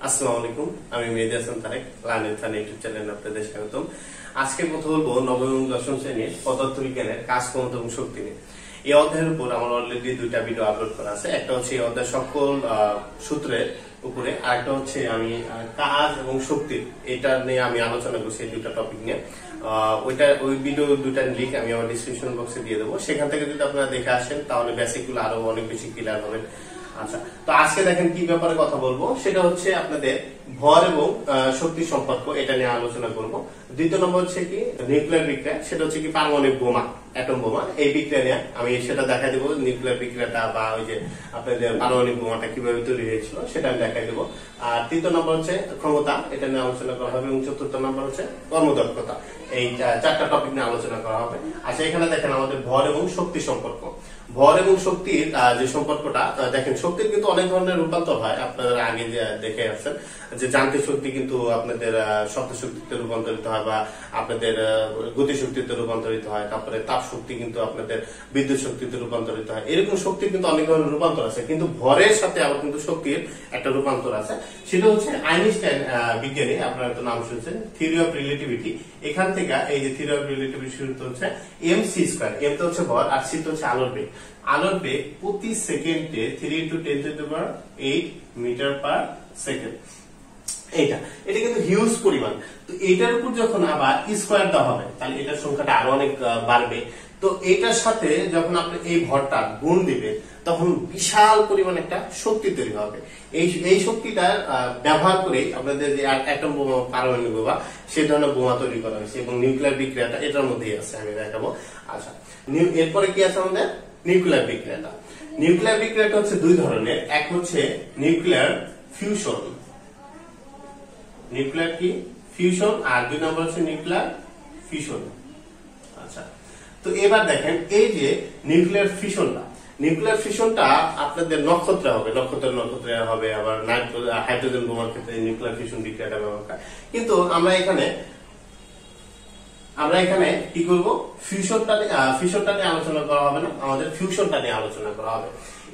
আসসালামু আলাইকুম, আমি Mehedi Hasan Tarek, learning fun YouTube চ্যানেলে আপনাদের স্বাগতম। আজকে কথা বলবো নবম এবং দশম শ্রেণীর পদার্থবিজ্ঞানের কাজ, ক্ষমতা এবং শক্তি নিয়ে। এই অধ্যায়ের উপর আমার অলরেডি দুইটা ভিডিও আপলোড করা আছে। একটা হচ্ছে এই অধ্যায়ের সকল সূত্রের উপরে, আর একটা হচ্ছে আমি কাজ এবং শক্তি এটা নিয়ে আমি আলোচনা করছি। এই দুটা টপিক নিয়ে ওই ভিডিও দুটার লিংক আমি আমার ডিসক্রিপশন বক্সে দিয়ে দেবো। সেখান থেকে যদি আপনারা দেখে আসেন তাহলে বেসিক গুলো আরো অনেক বেশি ক্লিয়ার হবেন। আচ্ছা, তো আজকে দেখেন কি ব্যাপারে কথা বলবো, সেটা হচ্ছে আপনাদের ভর এবং শক্তি সম্পর্ক, এটা নিয়ে আলোচনা করব। দ্বিতীয় নম্বর হচ্ছে কি নিউক্লিয়ার বিক্রিয়া, সেটা হচ্ছে কি পারমাণবিক বোমা, অ্যাটম বোমা, এই বিক্রিয়া নিয়ে আমি সেটা দেখা দেবো। নিউক্লিয়ার বিক্রিয়াটা বা ওই যে আপনাদের পারমাণবিক বোমাটা কিভাবে তৈরি হয়েছিল সেটা আমি দেখাই দেবো। আর তৃতীয় নম্বর হচ্ছে ক্ষমতা, এটা নিয়ে আলোচনা করা হবে। এবং চতুর্থ নম্বর হচ্ছে কর্মদক্ষতা। এই চারটা টপিক নিয়ে আলোচনা করা হবে। আচ্ছা, এখানে দেখেন আমাদের ভর এবং শক্তি সম্পর্ক। ভর এবং শক্তির যে সম্পর্কটা দেখেন, শক্তির কিন্তু অনেক ধরনের রূপান্তর হয়। আপনারা আগে দেখে আসছেন যে যান্ত্রিক শক্তি কিন্তু আপনাদের শব্দ শক্তিতে রূপান্তরিত হয়, বা আপনাদের গতি শক্তিতে রূপান্তরিত হয়। তারপরে তাপ শক্তি কিন্তু আপনাদের বিদ্যুৎ শক্তিতে রূপান্তরিত হয়। এরকম শক্তির কিন্তু অনেক ধরনের রূপান্তর আছে, কিন্তু ভরের সাথে আবার কিন্তু শক্তির একটা রূপান্তর আছে। সেটা হচ্ছে আইনস্টাইন বিজ্ঞানী, আপনারা তো নাম শুনছেন, থিওরি অফ রিলেটিভিটি। এখান থেকে এই যে থিওরি অফ রিলেটিভিটি শুরু হচ্ছে এমসি স্কয়ার। এম তো হচ্ছে ভর, আর সি তো হচ্ছে আলোর বেগ। আলোর বেগ প্রতি সেকেন্ডে 3 × 10⁸ মিটার পার সেকেন্ড। এটা কিন্তু হিউজ পরিমাণ। তো এটার উপর যখন আবার স্কয়ার দেওয়া হবে তাহলে এটার সংখ্যাটা আরো অনেক বাড়বে। তো এটার সাথে যখন আপনি এই ভরটা গুণ দিবেন তখন বিশাল পরিমাণ একটা শক্তি তৈরি হবে। এই শক্তিটা ব্যবহার করে আপনাদের যে অ্যাটম বোমা, পারমাণবিক বোমা, সেই ধরনের বোমা তৈরি করা হয়েছে। এবং নিউক্লিয়ার বিক্রিয়াটা এটার মধ্যেই আছে, আমি দেখাবো। আচ্ছা, এরপরে কি আছে আমাদের নিউক্লিয়ার বিক্রিয়াটা। নিউক্লিয়ার বিক্রিয়াটা হচ্ছে দুই ধরনের। এক হচ্ছে নিউক্লিয়ার ফিউশন, নিউক্লিয়ার কি ফিউশন, আর দুই নম্বর হচ্ছে নিউক্লিয়ার ফিশন। আচ্ছা, তো এবার দেখেন এই যে নিউক্লিয়ার ফিশনটা আপনাদের নক্ষত্রে হবে, নক্ষত্রে হবে। আবার হাইড্রোজেন বোমার ক্ষেত্রে নিউক্লিয়ার ফিশন বিক্রিয়াটা ব্যবহার হয়। কিন্তু আমরা এখানে কি করব, ফিউশনটা নিয়ে আলোচনা করা হবে না, আমাদের ফিউশনটা নিয়ে আলোচনা করা হবে।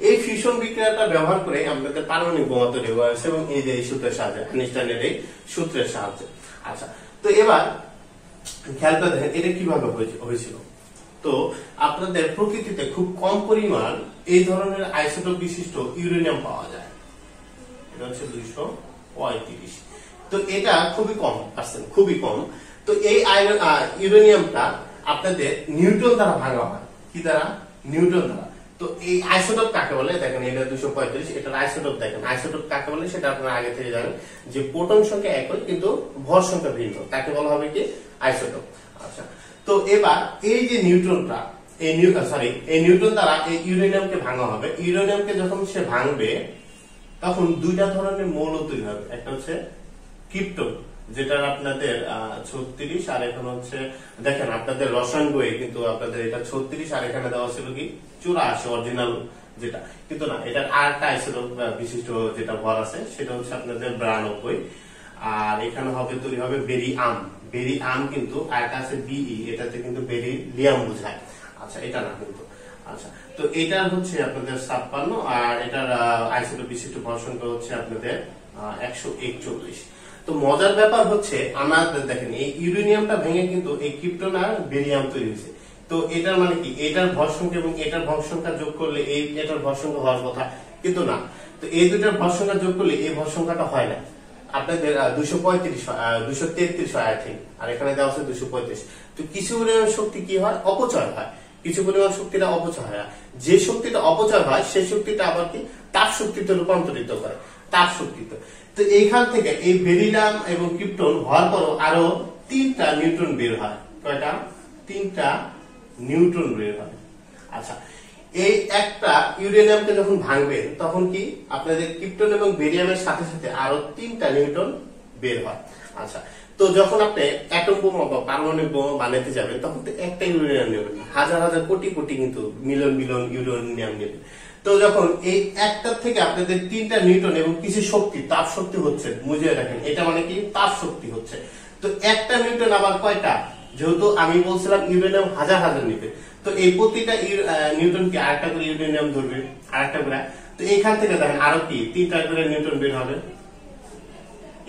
এই ফিউশন বিক্রিয়াটা ব্যবহার করে আমাদের পারমাণবিক বোমা তৈরি হয়েছে, এবং এই যে এই সূত্রের সাহায্যে, আইনস্টাইনের এই সূত্রের সাহায্যে। আচ্ছা, তো এবার খেয়াল করে দেখেন এটা কিভাবে হয়েছিল। তো আপনাদের প্রকৃতিতে খুব কম পরিমাণ এই ধরনের আইসোটোপ বিশিষ্ট ইউরেনিয়াম পাওয়া যায়। এটা হচ্ছে 235। তো এটা খুবই কম পার্সেন্ট, খুবই কম। তো এই ইউরেনিয়ামটা আপনাদের নিউট্রন দ্বারা ভাঙা হয়। কি দ্বারা? নিউট্রন দ্বারা। তো এই আইসোটোপ কাকে বলে দেখেন, এটা 235, এটার আইসোটোপ দেখেন। আইসোটোপ কাকে বলে সেটা আপনারা আগে থেকে জানেন, যে প্রোটন সংখ্যা একই কিন্তু ভর সংখ্যা ভিন্ন, তাকে বলা হবে কি আইসোটোপ। আচ্ছা, তো এবার এই যে নিউট্রনটা, এই নিউট্রন দ্বারা এই ইউরেনিয়ামকে ভাঙা হবে। ইউরেনিয়ামকে যখন সে ভাঙবে তখন দুইটা ধরনের মৌল তৈরি হবে। একটা হচ্ছে ক্রিপ্টন, যেটা আপনাদের 36, আর এখন হচ্ছে দেখেন আপনাদের রসায়ন বইয়ে কিন্তু আপনাদের এটা 36, আর এখানে দেওয়া ছিল কি 84 অরিজিনাল যেটা, কিন্তু না, এটার আরেকটা আইসোটোপ বিশিষ্ট যেটা ভর আছে সেটা হচ্ছে আপনাদের 92। আর এখানে তৈরি হবে বেরিয়াম, কিন্তু আরেকটা আছে বিই, এটাতে কিন্তু বেরিলিয়াম বোঝায়। আচ্ছা, এটা না কিন্তু। আচ্ছা, তো এটা হচ্ছে আপনাদের 56, আর এটার আইসোটোপ বিশিষ্ট ভর সংখ্যা হচ্ছে আপনাদের 141। তো মজার ব্যাপার হচ্ছে আমাদের দেখেন এই ইউরেনিয়ামটা ভেঙে কিন্তু এই ক্রিপ্টন আর বেরিয়াম তৈরি হয়েছে। তো এটার মানে কি, এটার ভর সংখ্যা এবং এটার ভর সংখ্যা যোগ করলে এটার ভর সংখ্যা হওয়ার কথা, কিন্তু না। তো এই দুটার ভর সংখ্যা যোগ করলে এই ভর সংখ্যাটা হয় না। আপনাদের 233 হয় আই থিঙ্ক, আর এখানে দেওয়া আছে 235। তো কিছু পরিমাণ শক্তি কি হয়, অপচয় হয়। কিছু পরিমাণ শক্তিটা অপচয় হয়। যে শক্তিটা অপচয় হয় সেই শক্তিটা আবার কি তাপ শক্তিতে রূপান্তরিত করে, তাপ শক্তিতে। তো এইখান থেকে এই বেরিলিয়াম এবং ক্রিপ্টন হওয়ার পরও আরো 3টা নিউট্রন বের হয়। কয়টা? 3টা নিউট্রন বের হয়। আচ্ছা, এই একটা ইউরেনিয়ামকে যখন ভাঙবেন তখন কি আপনাদের ক্রিপ্টন এবং বেরিয়ামের সাথে সাথে আরো 3টা নিউট্রন বের হয়। আচ্ছা, তো যখন আপনি অ্যাটম বোমা বা পারমাণবিক বোমা বানাতে যাবেন তখন তো একটা ইউরেনিয়াম নেবেন, হাজার হাজার কোটি কোটি কিন্তু মিলিয়ন ইউরেনিয়াম নেবেন। তো যখন এই একটার থেকে আপনাদের 3টা নিউটন এবং কিছু শক্তি, তাপ শক্তি হচ্ছে, বুঝিয়ে রাখেন, এটা মানে কি তাপ শক্তি হচ্ছে। তো একটা নিউটন আবার কয়টা, যেহেতু আমি বলছিলাম ইউরেনিয়াম হাজার হাজার নিবে, তো এই প্রতিটা নিউটন কি আরেকটা করে ইউরেনিয়াম ধরবে, আরেকটা করে। তো এইখান থেকে দেখেন আরো কি 3টা করে নিউটন বের হবে।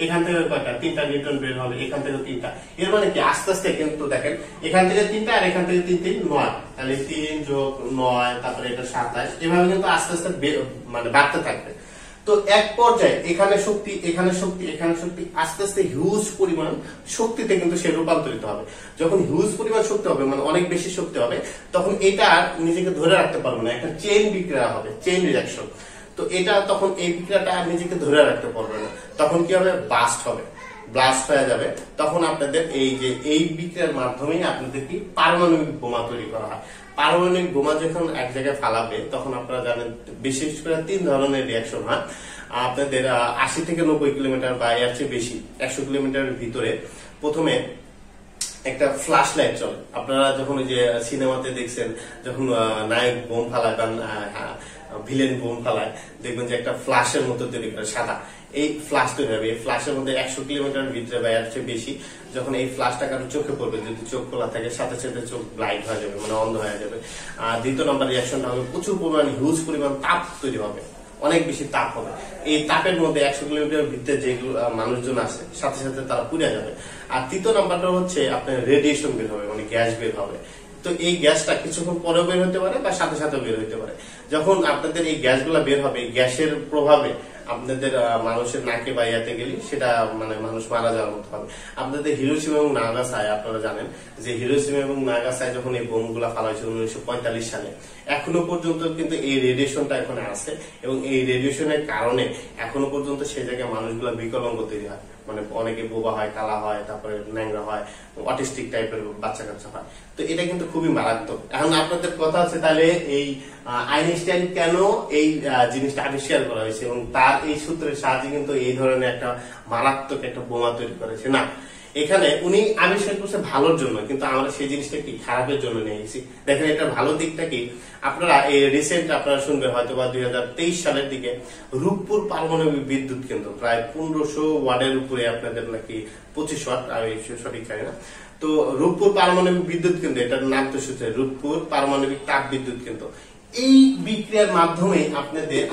এখান থেকে কয়টা 3টা নিউটন বের হবে, এখান থেকে 3টা। এর মানে কি আস্তে আস্তে কিন্তু দেখেন এখান থেকে 3টা আর এখান থেকে 3 3 9, তাহলে 3 যোগ 9, তারপরে এটা 27, এভাবে কিন্তু আস্তে আস্তে মানে বাড়তে থাকবে। তো এক পর্যায়ে এখানে শক্তি, এখানে শক্তি, এখানে শক্তি, আস্তে আস্তে হিউজ পরিমাণ শক্তিতে কিন্তু সে রূপান্তরিত হবে। যখন হিউজ পরিমাণ শক্তি হবে, মানে অনেক বেশি শক্তি হবে, তখন এটা নিজেকে ধরে রাখতে পারবে না, একটা চেইন বিক্রিয়া হবে, চেইন রিঅ্যাকশন। তো এটা তখন এই বিক্রিয়াটা নিজেকে ধরে রাখতে পারবে না, তখন কি হবে, বাস্ট হবে, ব্লাস্ট হয়ে যাবে। তখন আপনাদের এই যে এই বিক্রিয়ার মাধ্যমেই আপনাদের কি পারমাণবিক বোমা তৈরি করা হয়। পারমাণবিক বোমা যখন এক জায়গায় ফালাবে, তখন আপনারা জানেন বিশেষ করে 3 ধরনের রিঅ্যাকশন হয় আপনাদের। 80 থেকে 90 কিলোমিটার বা এর চেয়ে বেশি 100 কিলোমিটারের ভিতরে প্রথমে একটা ফ্ল্যাশ লাইট চলে। আপনারা যখন ওই যে সিনেমাতে দেখছেন, যখন নায়ক বোম ফালায় বা ভিলেন বোম ফালায়, দেখবেন যে একটা ফ্ল্যাশের মতো তৈরি করে সাদা, এই ফ্ল্যাশ তৈরি হবে। এই ফ্ল্যাশের মধ্যে 100 কিলোমিটার ভিতরে বা এর চেয়ে বেশি যখন এই ফ্ল্যাশটা কারো চোখে পড়বে, যদি চোখ খোলা থাকে, সাথে সাথে চোখ ব্লাইট হয়ে যাবে, মানে অন্ধ হয়ে যাবে। আর দ্বিতীয় নম্বর রিঅ্যাকশনটা হবে প্রচুর পরিমাণ হিউজ পরিমাণ তাপ তৈরি হবে, অনেক বেশি তাপ হবে। এই তাপের মধ্যে 100 কিলোমিটার ভিতরে যেগুলো মানুষজন আছে, সাথে সাথে তারা পুড়ে যাবে। আর তৃতীয় নাম্বারটা হচ্ছে আপনার রেডিয়েশন বের হবে, মানে গ্যাস বের হবে। তো এই গ্যাসটা কিছুক্ষণ পরেও বের হতে পারে বা সাথে সাথে বের হতে পারে। যখন আপনাদের এই গ্যাসগুলো বের হবে, গ্যাসের প্রভাবে আপনাদের মানুষের নাকে বা ইয়াতে গেলে সেটা মানে মানুষ মারা যাওয়ার মতো হবে। আপনাদের হিরোশিমা এবং নাগাসাকি, আপনারা জানেন যে হিরোশিমা এবং নাগাসাকি যখন এই বোমগুলা ফালা হয়েছিল 1945 সালে, এখনো পর্যন্ত কিন্তু এই রেডিয়েশনটা এখানে আছে, এবং এই রেডিয়েশনের কারণে এখনো পর্যন্ত সেই জায়গায় মানুষগুলা বিকলাঙ্গ তৈরি হয়, মানে অনেকে বোবা হয়, কালা হয়, তারপরে ন্যাংরা হয়, অটিস্টিক টাইপের বাচ্চা কাচ্চা হয়। তো এটা কিন্তু খুবই মারাত্মক। এখন আপনাদের কথা আছে, তাহলে এই আইনস্টাইন কেন এই জিনিসটা আবিষ্কার করা হয়েছে, এবং তার এই সূত্রের সাহায্যে কিন্তু এই ধরনের একটা মারাত্মক একটা বোমা তৈরি করেছে না। এখানে উনি আবিষ্কার করছে ভালোর জন্য, কিন্তু আমরা সেই জিনিসটা কি খারাপের জন্য নিয়ে গেছি। দেখেন এটা ভালো দিকটা কি, আপনারা এই রিসেন্ট আপনারা শুনবেন হয়তো বা 2023 সালের দিকে রূপপুর পারমাণবিক বিদ্যুৎ কেন্দ্র প্রায় 1500 ওয়াটের উপরে, আপনাদের নাকি 25 ওয়াট, আমি সঠিক জানি না। তো রূপপুর পারমাণবিক বিদ্যুৎ কেন্দ্র, এটার নাম তো শুনছে রূপপুর পারমাণবিক তাপ বিদ্যুৎ কেন্দ্র। এই বিক্রিয়ার মাধ্যমে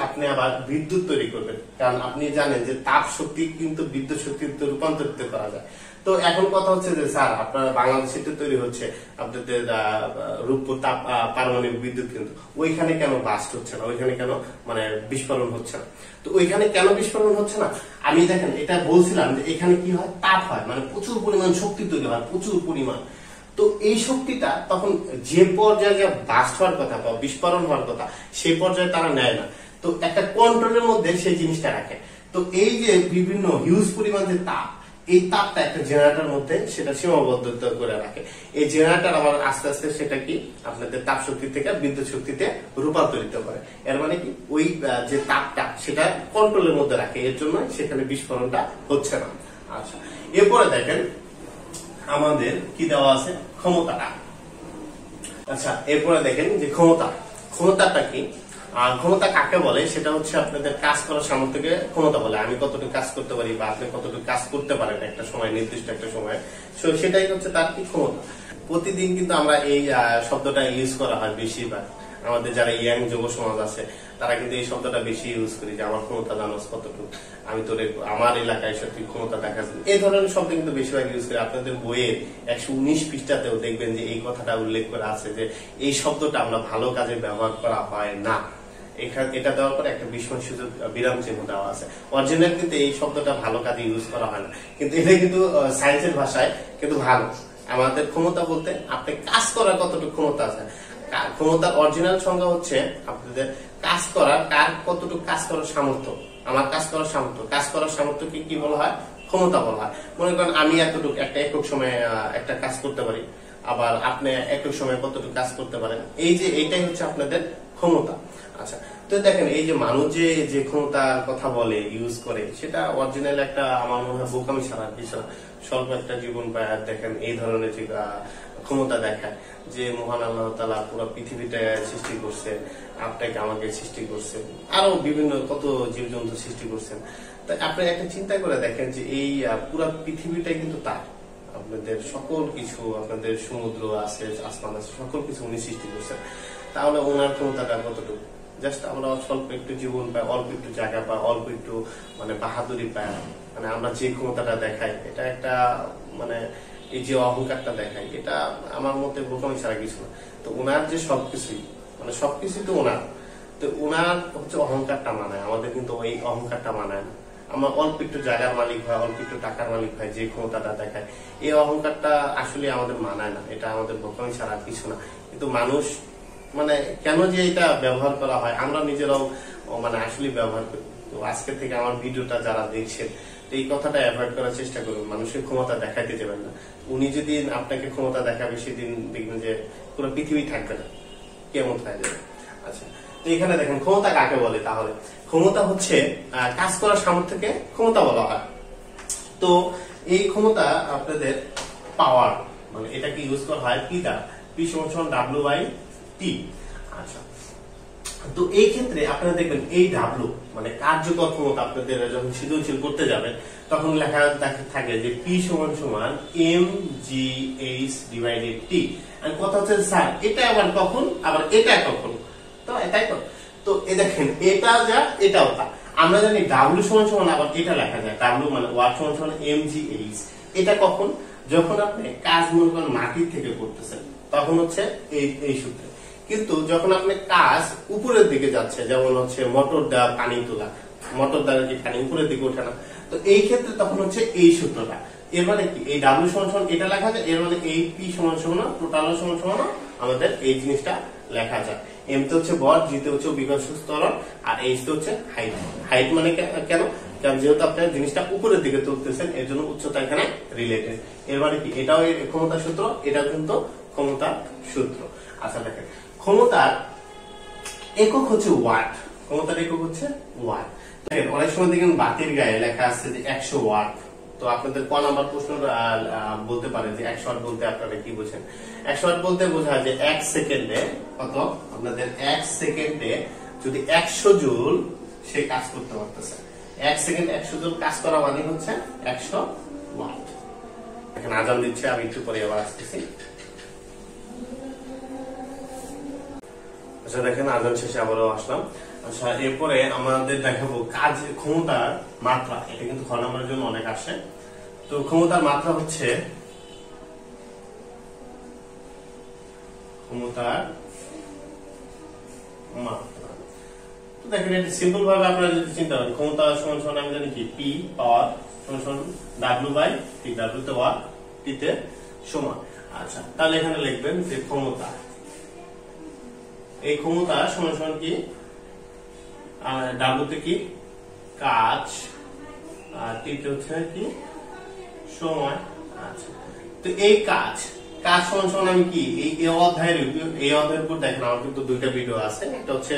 আপনি আবার বিদ্যুৎ তৈরি করবেন, কারণ আপনি জানেন যে তাপ শক্তি কিন্তু বিদ্যুৎ শক্তিতে রূপান্তরিত করা যায়। তো এখন কথা হচ্ছে যে স্যার আপনার বাংলাদেশে তো তৈরি হচ্ছে আপনাদের রূপপুর তাপ পারমাণবিক বিদ্যুৎ কেন্দ্র, ওইখানে কেন বাস্ট হচ্ছে না, ওইখানে কেন মানে বিস্ফোরণ হচ্ছে না? তো ওইখানে কেন বিস্ফোরণ হচ্ছে না, আমি দেখেন এটা বলছিলাম যে এখানে কি হয়, তাপ হয়, মানে প্রচুর পরিমাণ শক্তি তৈরি হয়, প্রচুর পরিমাণ। তো এই শক্তিটা তখন যে পর্যায়ে বাস্ট হওয়ার কথা বা বিস্ফোরণ হওয়ার কথা, সেই পর্যায়ে তারা নেয় না। তো একটা কন্ট্রোলের মধ্যে সেই জিনিসটা রাখে। তো এই যে বিভিন্ন হিউজ পরিমাণ যে তাপ, এই তাপটা একটা জেনারেটর মধ্যে সেটা সীমাবদ্ধতা করে রাখে। এই জেনারেটর আবার আস্তে আস্তে সেটা কি আপনাদের তাপ শক্তি থেকে বিদ্যুৎ শক্তিতে রূপান্তরিত করে। এর মানে কি ওই যে তাপটা সেটা কন্ট্রোলের মধ্যে রাখে, এর জন্য সেখানে বিস্ফোরণটা হচ্ছে না। আচ্ছা, এরপরে দেখেন আমাদের কি দেওয়া আছে, ক্ষমতাটা। আচ্ছা, এরপরে দেখেন যে ক্ষমতাটা কি, ক্ষমতা কাকে বলে, সেটা হচ্ছে আপনাদের কাজ করার সামর্থ্যকে ক্ষমতা বলে। আমি কতটুকু কাজ করতে পারি বা আপনি কতটুকু কাজ করতে পারেন একটা সময়, নির্দিষ্ট একটা সময়, সেটাই হচ্ছে তার কি ক্ষমতা। প্রতিদিন কিন্তু আমরা এই শব্দটা ইউজ করা হয় বেশিরভাগ। আমাদের যারা ইয়াং যুব সমাজ আছে তারা কিন্তু এই শব্দটা বেশি ইউজ করি, যে আমার ক্ষমতা জানোস কতটুকু, আমি তোর আমার এলাকায় সত্যি ক্ষমতা দেখাচ্ছি, এই ধরনের শব্দ কিন্তু বেশিরভাগ ইউজ করি। আপনাদের বইয়ের 119 পৃষ্ঠাতেও দেখবেন যে এই কথাটা উল্লেখ করা আছে, যে এই শব্দটা আমরা ভালো কাজে ব্যবহার করা হয় না। এটা দেওয়ার পরে একটা বিস্ময় সুযোগ বিরাম চিহ্ন দেওয়া আছে। অরিজিনাল কিন্তু এই শব্দটা ভালো কাজে ইউজ করা হয় না, কিন্তু এটা কিন্তু সায়েন্সের ভাষায় কিন্তু ভালো। আমাদের ক্ষমতা বলতে আপনি কাজ করার কতটুকু ক্ষমতা আছে। ক্ষমতার অরিজিনাল সংজ্ঞা হচ্ছে আপনাদের কাজ করার, কার কতটুকু কাজ করার সামর্থ্য, আমার কাজ করার সামর্থ্য। কাজ করার সামর্থ্যকে কি বলা হয়, ক্ষমতা বলা হয়। মনে করেন আমি এতটুকু একটা একক সময়ে একটা কাজ করতে পারি, আবার আপনি একক সময়ে কতটুকু কাজ করতে পারেন, এই যে এইটাই হচ্ছে আপনাদের ক্ষমতা। আচ্ছা, তো দেখেন এই যে মানুষ যে ক্ষমতার কথা বলে, ইউজ করে, সেটা অরিজিনাল একটা আমার মনে হয় বোকামি ছাড়া বিষয়। স্বল্প একটা জীবন পায়, দেখেন এই ধরনের যে ক্ষমতা দেখায় যে মহান আল্লাহ তাআলা পুরো পৃথিবীটা সৃষ্টি করছে, আপনাকে আমাকে সৃষ্টি করছে, আরো বিভিন্ন কত জীবজন্তু সৃষ্টি করছেন। তাই আপনি একটা চিন্তা করে দেখেন যে এই পুরো পৃথিবীটাই কিন্তু তার, আপনাদের সকল কিছু, আপনাদের সমুদ্র আছে, আসমান আছে, সকল কিছু উনি সৃষ্টি করছেন। তাহলে ওনার ক্ষমতাটা কতটুকু জাস্ট আমরা স্বল্প একটু জীবন পাই, অল্প একটু জায়গা পাই, অল্প একটু মানে বাহাদুরি পাই, মানে আমরা যে ক্ষমতাটা দেখাই এটা একটা মানে এই যে অহংকারটা দেখাই এটা আমার মতে বোকামি ছাড়া কিছু না। তো ওনার যে সবকিছুই মানে সবকিছুই তো ওনার, তো ওনার হচ্ছে অহংকারটা মানায়, আমাদের কিন্তু ওই অহংকারটা মানায় না। আমার অল্প একটু জায়গার মালিক হয়, অল্প একটু টাকার মালিক হয়, যে ক্ষমতাটা দেখায় এই অহংকারটা আসলে আমাদের মানায় না, এটা আমাদের বোকামি ছাড়া কিছু না। কিন্তু মানুষ মানে কেন যে এটা ব্যবহার করা হয় আমরা নিজেরাও মানে আসলে ব্যবহার করি। তো আজকে থেকে আমার ভিডিওটা যারা দেখছেন এই কথাটা অ্যাভয়েড করার চেষ্টা করুন, মানুষের ক্ষমতা দেখাইতে যাবেন না। উনি যদি আপনাকে ক্ষমতা দেখাবে সেদিন দেখবেন যে পুরো পৃথিবী থাকবে না, কেমন হয়ে যাবে। আচ্ছা, তো এখানে দেখেন ক্ষমতা কাকে বলে, তাহলে ক্ষমতা হচ্ছে কাজ করার সামর্থ্যকে ক্ষমতা বলা হয়। তো এই ক্ষমতা আপনাদের পাওয়ার মানে এটাকে ইউজ করা হয় পি দ্বারা, পি সমান ডাব্লিউ বাই টি। আচ্ছা, তো এই ক্ষেত্রে আপনারা দেখবেন এই ডাব্লিউ মানে কার্যকর ক্ষমতা আপনাদের যখন সৃজনশীল করতে যাবেন তখন লেখা থাকে যে পি সমান সমান এম জি এইচ ডিভাইডেড টি। আর কথা হচ্ছে স্যার এটা আবার কখন, আবার এটা কখন, তো তাই তো। তো এই দেখেন এটা যা এটাও তা, আমরা জানি ডাব্লিউ সমান সমান আবার এটা লেখা যায় ডাব্লিউ মানে ওয়াট সমান সমান এম জি এইচ। এটা কখন, যখন আপনি কাজ মনে করেন মাটির থেকে করতেছেন তখন হচ্ছে এই সূত্রে। কিন্তু যখন আপনি কাজ উপরের দিকে যাচ্ছে, যেমন হচ্ছে মোটর দেওয়া পানি তোলা, মোটর দ্বারা কি পানি উপরের দিকে ওঠে না, তো এই ক্ষেত্রে তখন হচ্ছে এই সূত্রটা। এর মানে কি এই ডাব্লিউ সমান সমান এটা লেখা যায়, এর মানে এই পি সমান সমান টোটাল সমান সমান আমাদের এই জিনিসটা লেখা যায়। এম তে হচ্ছে বল, জি তে হচ্ছে বিকর্ষণ ত্বরণ, আর এইচ তে হচ্ছে হাইট। হাইট মানে কেন, কারণ যেহেতু আপনি জিনিসটা উপরের দিকে তুলতেছেন এর জন্য উচ্চতা এখানে রিলেটেড। এর মানে কি এটাও ক্ষমতা সূত্র, এটা কিন্তু ক্ষমতা সূত্র। আচ্ছা দেখেন ক্ষমতার একক হচ্ছে ওয়াট, ক্ষমতার একক হচ্ছে ওয়াট। দেখেন অনেক সময় দেখেন বাতির গায়ে লেখা আছে যে 100 ওয়াট। তো আপনাদের ক নাম্বার প্রশ্ন বলতে পারে যে 100 ওয়াট বলতে আপনারা কি বোঝেন। 100 ওয়াট বলতে বোঝায় যে 1 সেকেন্ডে কত, আপনাদের 1 সেকেন্ডে যদি 100 জুল সে কাজ করতে পারতেছে। 1 সেকেন্ডে 100 জুল কাজ করা মানে হচ্ছে 100 ওয়াট। এখানে আজান দিচ্ছে, আমি একটু পরে আবার আসতেছি। আচ্ছা দেখেন আজান শেষে আবারও আসলাম। আচ্ছা এরপরে আমাদের দেখাবো কাজ ক্ষমতার মাত্রা, এটা কিন্তু খ নাম্বারের জন্য অনেক আসে। তো ক্ষমতার মাত্রা হচ্ছে ক্ষমতার মাত্রা। তো দেখেন এটা সিম্পল ভাবে আপনারা যদি চিন্তা করেন ক্ষমতা সমান সমান আমি জানি কি পি পাওয়ার সমান সমান ডাব্লিউ বাই টি, ডাব্লিউ তে ওয়াট, টি তে সমান। আচ্ছা তাহলে এখানে লিখবেন যে ক্ষমতা, এই ক্ষমতা সমান সমান কি ডাব্লিউ তে কি কাজ, আর টি তে হচ্ছে কি সময়। আচ্ছা তো এই কাজ সমান সমান আমি কি এই অধ্যায়ের উপর দেখেন আমার কিন্তু দুইটা ভিডিও আছে, একটা হচ্ছে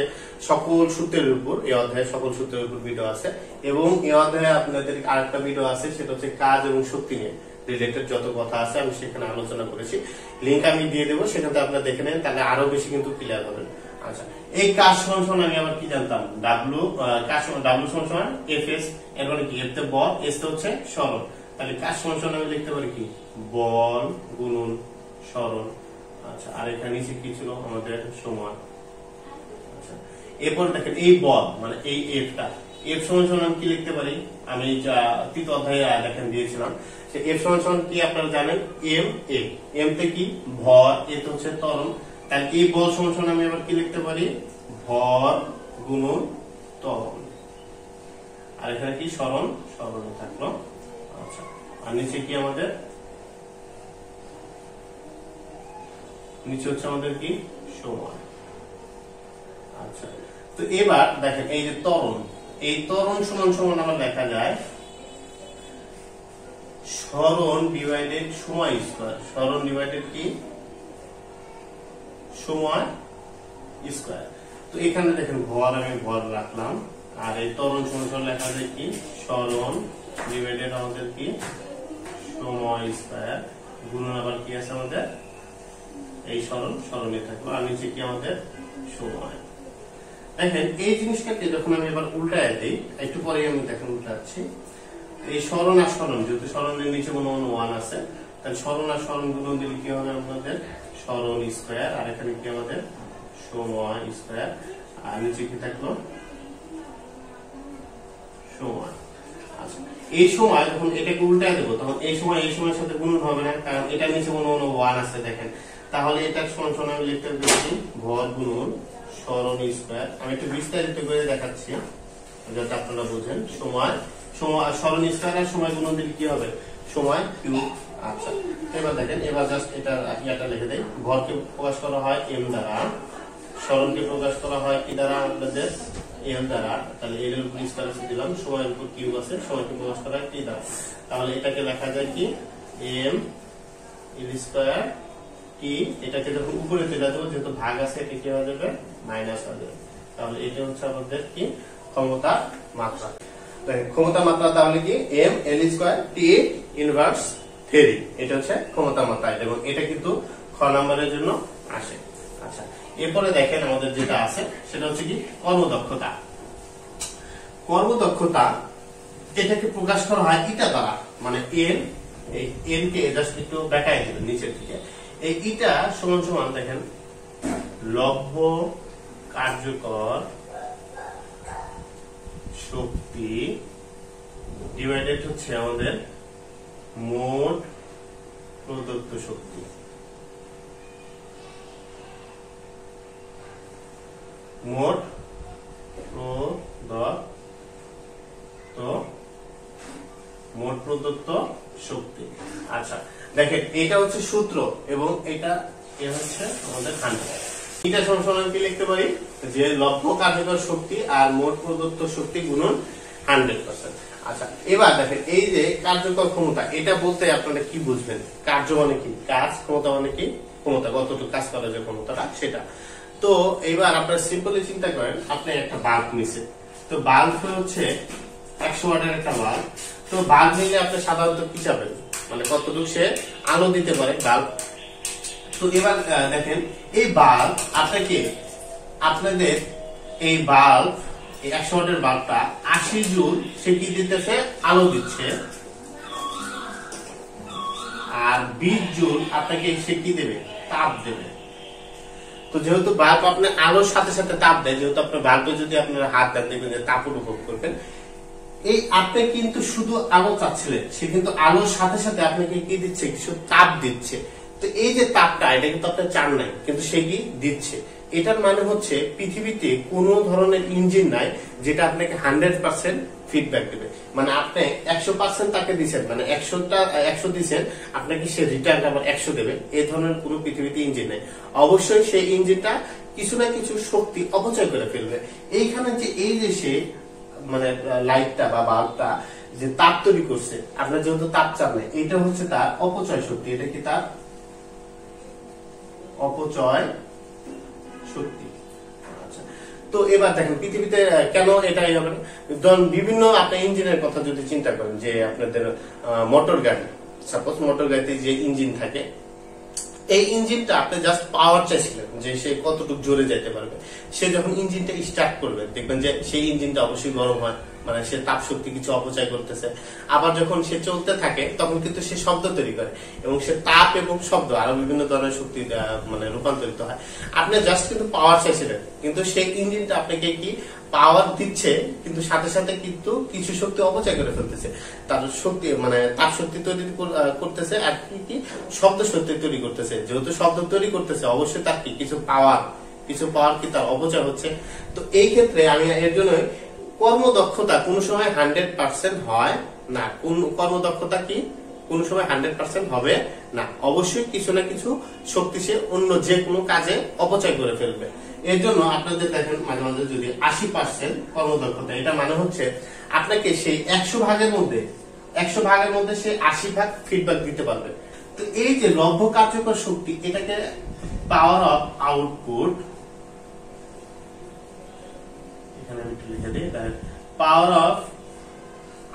সকল সূত্রের উপর, এই অধ্যায়ে সকল সূত্রের উপর ভিডিও আছে, এবং এই অধ্যায়ে আপনাদের আরেকটা ভিডিও আছে সেটা হচ্ছে কাজ এবং শক্তি নিয়ে রিলেটেড যত কথা আছে আমি সেখানে আলোচনা করেছি। লিংক আমি দিয়ে দেবো, সেখানে আপনারা দেখে নেন, তাহলে আরো বেশি কিন্তু ক্লিয়ার হবেন। আচ্ছা এই কাজ সমান সমান আমি আবার কি জানতাম ডাব্লিউ সমান সমান এফ এস, এর মানে কি এফ তে বল, এস তে হচ্ছে সরণ, তাহলে কাজ সমান সমান আমি লিখতে পারি কি বল গুণন সরণ। আচ্ছা আর এখানে নিচে কি ছিল আমাদের সময়। আচ্ছা এরপর দেখেন এই বল মানে এই এফটা, এফ সমান সমান আমি কি লিখতে পারি, আমি তৃতীয় অধ্যায়ে দেখেন দিয়েছিলাম যে এফ সমান সমান কি আপনারা জানেন এম এ, এম তে কি ভর, এ তে হচ্ছে ত্বরণ, তাহলে এই বল সমান সমান আমি আবার কি লিখতে পারি ভর গুণন ত্বরণ, আর এখানে কি সরণ, সরণে থাকলো। আচ্ছা আর নিচে কি আমাদের, নিচে হচ্ছে আমাদের কি সময়। আচ্ছা তো এবার দেখেন এই যে ত্বরণ, এই ত্বরণ সমান সমান আমার লেখা যায় সরণ ডিভাইডেড সময় স্কয়ার, সরণ ডিভাইডেড কি সময় স্কয়ার। তো এখানে দেখেন ভর আমি ভর রাখলাম, আর এই ত্বরণ সমান সমান লেখা যায় কি সরণ ডিভাইডেড আমাদের কি সময় স্কয়ার, গুণন আবার কি আছে আমাদের এই সরণ, সরণে থাকলো, আর নিচে কি আমাদের সময়। দেখেন এই জিনিসটাকে যখন আমি এবার উল্টায় দিই, একটু পরে আমি দেখেন উল্টাচ্ছি, এই সরণ আর সরণ যেহেতু সরণের নিচে মনে মনে ওয়ান আছে, তাহলে সরণ আর সরণ গুণন দিলে কি হবে আমাদের সরণ স্কয়ার, আর এখানে কি আমাদের সময় স্কয়ার, আর নিচে কি থাকলো সময়। আচ্ছা এই সময় যখন এটাকে উল্টায় দেবো তখন এই সময়ের সাথে গুণন হবে না, কারণ এটা নিচে কোনো 1 আছে দেখেন। তাহলে এটা সমান আমি লিখতে পারি ভর গুণন সরণ স্কয়ার। আমি একটু বিস্তারিত করে দেখাচ্ছি যাতে আপনারা বুঝেন। সময় সরণ স্কয়ার আর সময় গুণন দিলে কি হবে সময় কিউব। আচ্ছা এবার দেখেন, এবার জাস্ট এটা ইয়াটা লিখে দেই। ভরকে প্রকাশ করা হয় m দ্বারা, সরণকে প্রকাশ করা হয় কি দ্বারা আপনাদের m দ্বারা। তাহলে এর উপর স্কয়ার আছে দিলাম, সময়ের উপর কিউব আছে, সময়কে প্রকাশ করা হয় কি দ্বারা। তাহলে এটাকে লেখা যায় কি m এর স্কয়ার কি। এটাকে যখন উপরে তুলে দেবো যেহেতু ভাগ আছে এটা কি হয়ে যাবে মাইনাস হয়ে যাবে। তাহলে এটা হচ্ছে আমাদের কি ক্ষমতার মাত্রা। দেখেন ক্ষমতার মাত্রা তাহলে কি m l square t inverse 3, এটা হচ্ছে ক্ষমতার মাত্রা এবং এটা কিন্তু খ নম্বরের জন্য আসে। আচ্ছা এরপরে দেখেন আমাদের যেটা আছে সেটা হচ্ছে কি কর্মদক্ষতা। কর্মদক্ষতা এটাকে প্রকাশ করা হয় ইটা দ্বারা, মানে n এই n কে জাস্ট একটু দেখাই দিবেন নিচের দিকে। এই ইটা সমান সমান দেখেন লব্ধ কার্যকর শক্তি ডিভাইডেড হচ্ছে আমাদের মোট প্রদত্ত শক্তি। মোট প্রদত্ত শক্তি। আচ্ছা দেখেন এটা হচ্ছে সূত্র এবং এটা হচ্ছে আমাদের 100। এটা সমান কি লিখতে পারি যে লব্ধ কার্যকর শক্তি আর মোট প্রদত্ত শক্তি গুণন 100%। আচ্ছা এবার দেখেন এই যে কার্যকর ক্ষমতা, এটা বলতে আপনারা কি বুঝবেন? কার্য মানে কি কাজ, ক্ষমতা মানে কি ক্ষমতা, কতটুকু কাজ করা যে ক্ষমতাটা সেটা। তো এবার আপনারা সিম্পলি চিন্তা করেন, আপনি একটা বাল্ব নিছেন, তো বাল্ব হচ্ছে 100 ওয়াটের একটা বাল্ব। তো বাল্ব নিলে আপনি সাধারণত কি চাবেন, মানে কতটুকু সে আলো দিতে পারে বাল্ব। তো এবার দেখেন এই বাল্ব আপনাদের এই বাল্ব 100 ওয়াটের বাল্বটা 80 জুল সে কি দিতেছে আলো দিচ্ছে, আর 20 জুল আপনাকে সে কি দেবে তাপ দেবে। তো যেহেতু বাল্ব আপনি আলোর সাথে সাথে তাপ দেয়, যেহেতু আপনার বাল্বে যদি আপনার হাত দেন দেখবেন যে তাপ অনুভব করবেন। এই আপনি কিন্তু শুধু আলো চাচ্ছিলেন, সে কিন্তু আলোর সাথে সাথে আপনাকে কি দিচ্ছে কিছু তাপ দিচ্ছে। তো এই যে তাপটা এটা কিন্তু আপনি চান নাই কিন্তু সে কি দিচ্ছে। এটার মানে হচ্ছে পৃথিবীতে কোনো ধরনের ইঞ্জিন নাই যেটা আপনাকে 100% ফিডব্যাক দেবে। মানে আপনি 100% তাকে দিচ্ছেন, মানে 100 দিচ্ছেন, আপনাকে সে রিটার্ন আবার 100 দেবে, এই ধরনের কোনো পৃথিবীতে ইঞ্জিন নেই। অবশ্যই সেই ইঞ্জিনটা কিছু না কিছু শক্তি অপচয় করে ফেলবে। এইখানে যে এই যে সে মানে লাইটটা বা বাল্বটা যে তাপ তৈরি করছে, আপনার যেহেতু তাপ চাপ নেই, এটা হচ্ছে তার অপচয় শক্তি। এটা কি তার অপচয় শক্তি। আচ্ছা তো এবার দেখেন পৃথিবীতে কেন এটাই হবে না, ধরুন বিভিন্ন আপনি ইঞ্জিনের কথা যদি চিন্তা করেন, যে আপনাদের মোটর গাড়ি, সাপোজ মোটর গাড়িতে যে ইঞ্জিন থাকে, এই ইঞ্জিনটা আপনি জাস্ট পাওয়ার চাইছিলেন যে সে কতটুকু জোরে যেতে পারবে। সে যখন ইঞ্জিনটা স্টার্ট করবে দেখবেন যে সেই ইঞ্জিনটা অবশ্যই গরম হয়, মানে সে তাপ শক্তি কিছু অপচয় করতেছে। আবার যখন সে চলতে থাকে তখন কিন্তু সে শব্দ তৈরি করে এবং সে তাপ এবং শব্দ আরো বিভিন্ন ধরনের শক্তি মানে রূপান্তরিত হয়। আপনি জাস্ট কিন্তু পাওয়ার চাইছিলেন, কিন্তু সেই ইঞ্জিনটা আপনাকে কি পাওয়ার দিচ্ছে, কিন্তু সাথে সাথে কিন্তু কিছু শক্তি অপচয় করে ফেলতেছে। তার শক্তি মানে তাপ শক্তি তৈরি করতেছে আর কি শব্দ শক্তি তৈরি করতেছে। যেহেতু শব্দ তৈরি করতেছে অবশ্যই তার কি কিছু পাওয়ার কি তার অপচয় হচ্ছে। তো এই ক্ষেত্রে আমি এর জন্য কর্মদক্ষতা কোন সময় 100% হয় না। কোন কর্মদক্ষতা কি কোন সময় 100% হবে না। অবশ্যই কিছু না কিছু শক্তি সে অন্য যে কোনো কাজে অপচয় করে ফেলবে। এর জন্য আপনাদের দেখেন মাঝে মাঝে যদি 80% কর্মদক্ষতা, এটা মানে হচ্ছে আপনাকে সেই 100 ভাগের মধ্যে সে 80 ভাগ ফিডব্যাক দিতে পারবে। তো এই যে লব্ধ কার্যকর শক্তি, এটাকে পাওয়ার অফ আউটপুট, এখানে আমি লিখে দিই পাওয়ার অফ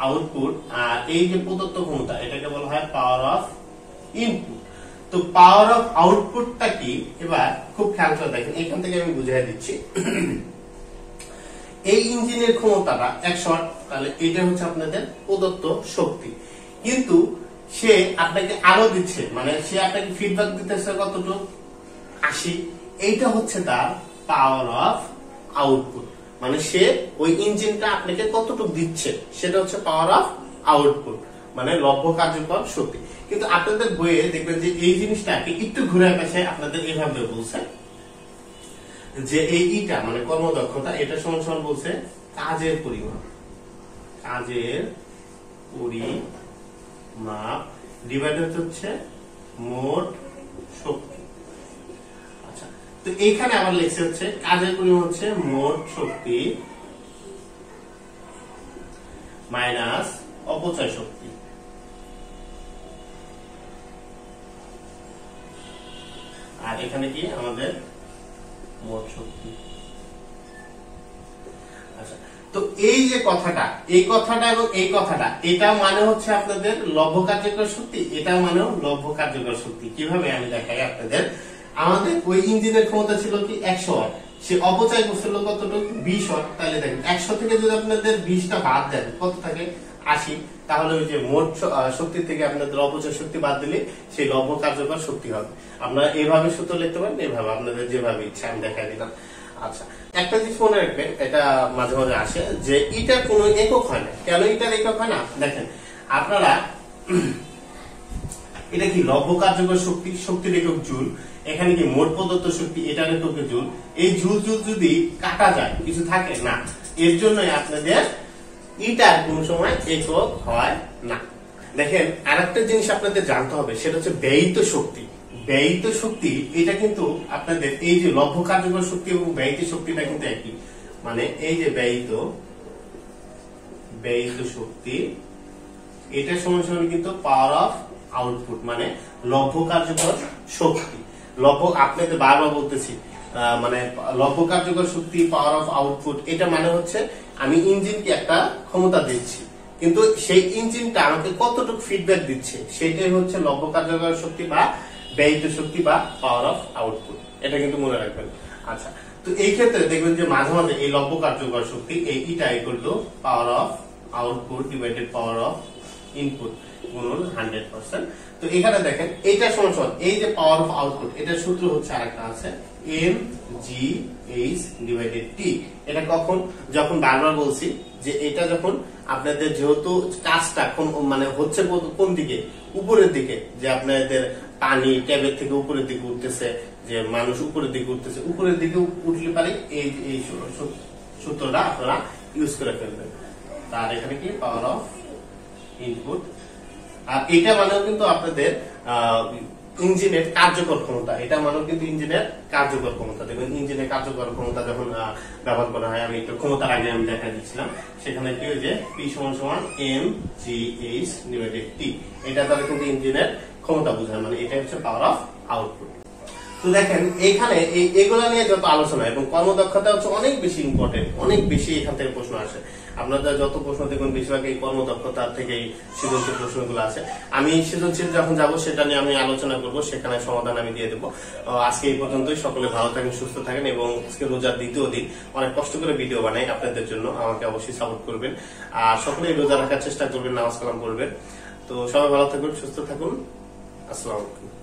আউটপুট, আর এই যে প্রদত্ত ক্ষমতা এটাকে বলা হয় পাওয়ার অফ ইনপুট। তো পাওয়ার অফ আউটপুটটা কি এবার খুব খেয়াল করে দেখেন, এখান থেকে আমি বুঝিয়ে দিচ্ছি। এই ইঞ্জিনের ক্ষমতাটা 100, তাহলে এটা হচ্ছে আপনাদের প্রদত্ত শক্তি, কিন্তু সে আপনাকে আলো দিচ্ছে, মানে সে আপনাকে ফিডব্যাক দিতেছে কতটুকু 80। এইটা হচ্ছে তার পাওয়ার অফ আউটপুট, মানে সে ওই ইঞ্জিনটা আপনাকে কতটুকু দিচ্ছে সেটা হচ্ছে পাওয়ার অফ আউটপুট, মানে লব্ধ কার্যকর শক্তি। কিন্তু আপনাদের বইয়ে দেখবেন যে এই জিনিসটাকে একটু ঘুরে পেছে আপনাদের এইভাবে বলছে যে এই ইটা মানে কর্মদক্ষতা, এটা সমান সমান বলছে কাজের পরিমাপ, কাজের পরিমাপ ডিভাইডেড হচ্ছে মোট শক্তি। আচ্ছা, তো এইখানে আবার লেখছে হচ্ছে কাজের পরিমাপ হচ্ছে মোট শক্তি মাইনাস অপচয় শক্তি। আর এখানে কি আমাদের মোট শক্তি। আচ্ছা, তো এই যে কথাটা, এই কথাটা এবং এই কথাটা, এটা মানে হচ্ছে আপনাদের লব্ধ কার্যকর শক্তি, এটা মানেও লব্ধ কার্যকর শক্তি। কিভাবে আমি দেখাই আপনাদের। আমাদের ওই ইঞ্জিনের ক্ষমতা ছিল কি 100 ওয়াট, সে অপচয় করছিল কতটুকু 20 ওয়াট। তাহলে দেখেন 100 থেকে যদি আপনাদের 20টা বাদ দেন কত থাকে 80, তাহলে ওই যে মোট শক্তি থেকে আপনাদের অপচয় শক্তি বাদ দিলে সেই লব্ধ কার্যকর শক্তি হবে। আপনারা এইভাবে সূত্র লিখতে পারেন, এইভাবে আপনাদের যেভাবে ইচ্ছা আমি দেখাই দিলাম। আচ্ছা, একটা জিনিস মনে রাখবেন, এটা মাঝে মাঝে আসে যে ইটার কোনো একক হয় না। কেন ইটার একক হয় না? দেখেন আপনারা এটা কি লব্ধ কার্যকর শক্তি, শক্তির একক জুল। এখানে কি মোট প্রদত্ত শক্তি, এটার একক জুল। এই জুল জুল যদি কাটা যায় কিছু থাকে না, এর জন্য আপনাদের ইটার কোন সময় একক হয় না। দেখেন আরেকটা জিনিস আপনাদের জানতে হবে, সেটা হচ্ছে ব্যয়িত শক্তি। ব্যয়িত শক্তি এটা কিন্তু আপনাদের এই যে লব্ধ কার্যকর শক্তি এবং ব্যয়িত শক্তিটা কিন্তু একই, মানে এই যে ব্যয়িত শক্তি এটা সমান সমান কিন্তু পাওয়ার অফ আউটপুট, মানে লব্ধ কার্যকর শক্তি। লব্ধ আপনাদের বারবার বলতেছি, মানে লব্ধ কার্যকর শক্তি পাওয়ার অফ আউটপুট, এটা মানে হচ্ছে আমি ইঞ্জিনকে একটা ক্ষমতা দিচ্ছি, কিন্তু সেই ইঞ্জিনটা আমাকে কতটুকু ফিডব্যাক দিচ্ছে সেটাই হচ্ছে লব্ধ কার্যকর শক্তি বা ব্যয়িত শক্তি বা পাওয়ার অফ আউটপুট। এটা কিন্তু মনে রাখবেন। আচ্ছা, তো এই ক্ষেত্রে দেখবেন যে মাঝে মাঝে এই লব্ধ কার্যকর শক্তি এই ইটা equal to power of output divided power of input গুণন 100%। তো এখানে দেখেন এইটা সমান সমান এই যে পাওয়ার অফ আউটপুট, এটার সূত্র হচ্ছে আরেকটা আছে mgh ডিভাইডেড t। এটা কখন, যখন বারবার বলছি যে এটা যখন আপনাদের যেহেতু কাজটা মানে হচ্ছে কোন দিকে, উপরের দিকে, যে আপনাদের পানি ট্যাবের থেকে উপরের দিকে উঠতেছে, যে মানুষ উপরের দিকে উঠতেছে, উপরের দিকে উঠলে পারে এই সূত্রটা আপনারা ইউজ করে ফেলবেন। তার এখানে কি পাওয়ার অফ ইনপুট, আর এটা মানেও কিন্তু আপনাদের ইঞ্জিনের কার্যকর ক্ষমতা, এটা মানেও কিন্তু ইঞ্জিনের কার্যকর ক্ষমতা। দেখবেন ইঞ্জিনের কার্যকর ক্ষমতা যখন ব্যবহার করা হয়, আমি একটু ক্ষমতার আগে আমি দেখা দিচ্ছিলাম, সেখানে কি যে P সমান সমান mgh ডিভাইডেড t, এটা দ্বারা কিন্তু ইঞ্জিনের ক্ষমতা বোঝায়, মানে এটা হচ্ছে পাওয়ার অফ আউটপুট। তো দেখেন এখানে এগুলা নিয়ে যত আলোচনা এবং কর্মদক্ষতা হচ্ছে অনেক বেশি ইম্পর্টেন্ট, অনেক বেশি এখান থেকে প্রশ্ন আসে। আপনাদের যত প্রশ্ন দেখবেন বেশিরভাগ এই কর্মদক্ষতা থেকে সৃজনশীল প্রশ্নগুলো আছে। আমি সৃজনশীল যখন যাব সেটা নিয়ে আমি আলোচনা করব, সেখানে সমাধান আমি দিয়ে দেবো। আজকে এই পর্যন্তই। সকলে ভালো থাকেন, সুস্থ থাকেন, এবং আজকে রোজার দ্বিতীয় দিন, অনেক কষ্ট করে ভিডিও বানাই আপনাদের জন্য, আমাকে অবশ্যই সাপোর্ট করবেন। আর সকলেই রোজা রাখার চেষ্টা করবেন, নামাজ কালাম করবেন। তো সবাই ভালো থাকুন, সুস্থ থাকুন। আসসালামু আলাইকুম।